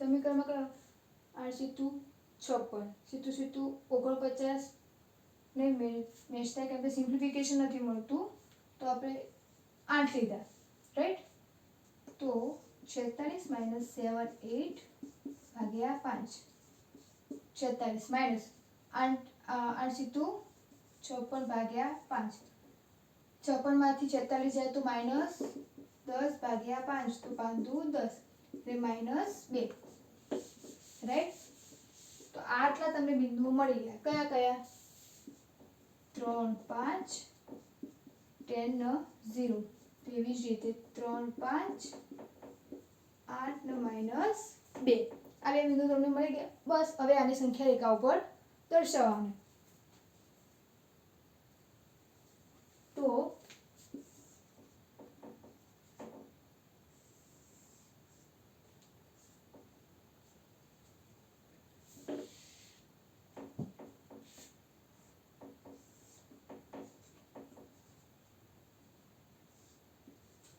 સમીકરણમાં કયો 8 સીતું 56 સીતું સીતું 49 ને મેચ થાય કેમ કે સિમ્પ્લિફિકેશન નથી મળતું તો આપણે 8 લીધા રાઈટ તો 46 માઇનસ 7 8 ભાગ્યા 5 46 માઇનસ 8 સીતું 56 ભાગ્યા 5 56 માંથી 46 જાય તો માઇનસ 10 ભાગ્યા 5 તો 5 દુ 10 એટલે માઇનસ 2 રાઈટ તો આટલા તમને બિંદુઓ મળી ગયા કયા કયા 3 5 10 0 તેવી જ રીતે 3 5 8 ને માઇનસ 2 આ બે બિંદુ તમને મળી ગયા બસ હવે આની સંખ્યા રેખા ઉપર દર્શાવવાની તો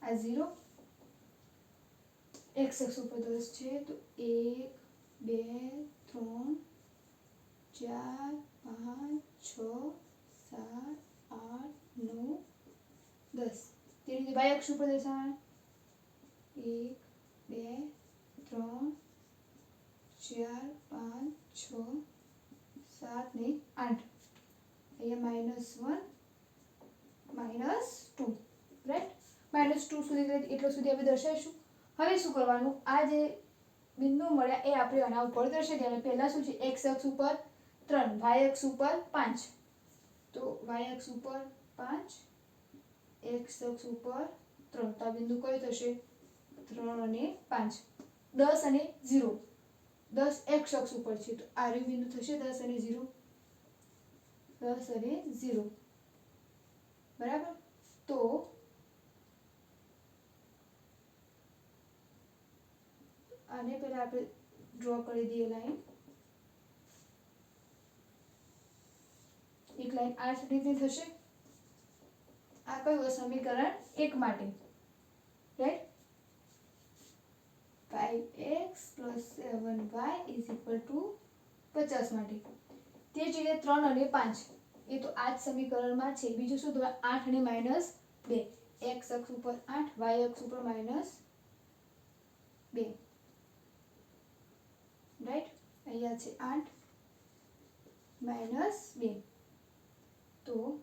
આ 0 x અક્ષ ઉપર 10 છે તો 1 2 3 4 5 6 7 8 9 10 તે રીતે y અક્ષ ઉપર દર્શાવવાનું 1 2 3 4 5 6 7 ને 8 અહીંયા -1 -2 રાઈટ -2 સુધી એટલો સુધી આપણે દર્શાવીશું હવે શું કરવાનું આ જે બિંદુ મળ્યા એ આપણે આના ઉપર દર્શાવી દેવાના પહેલા શું છે x અક્ષ ઉપર 3 y અક્ષ ઉપર 5 તો y અક્ષ ઉપર 5 x અક્ષ ઉપર 3 તો આ બિંદુ કયો થશે 3 અને 5 10 અને 0 10 x અક્ષ ઉપર છે તો આ બિંદુ થશે 10 અને 0 10 અને 0 બરાબર તો આને પહેલા આપણે ડ્રો કરી દઈએ લાઈન એક લાઈન આ રીતે થશે આ કયું સમીકરણ 1 માટે રાઈટ 5x + 7y = 50 માટે તે જ રીતે 3 અને 5 એ તો આ જ સમીકરણમાં છે બીજું શું તો 8 અને -2 x અક્ષ ઉપર 8 y અક્ષ ઉપર -2 રાઈટ અહીંયા છે 8 -2 તો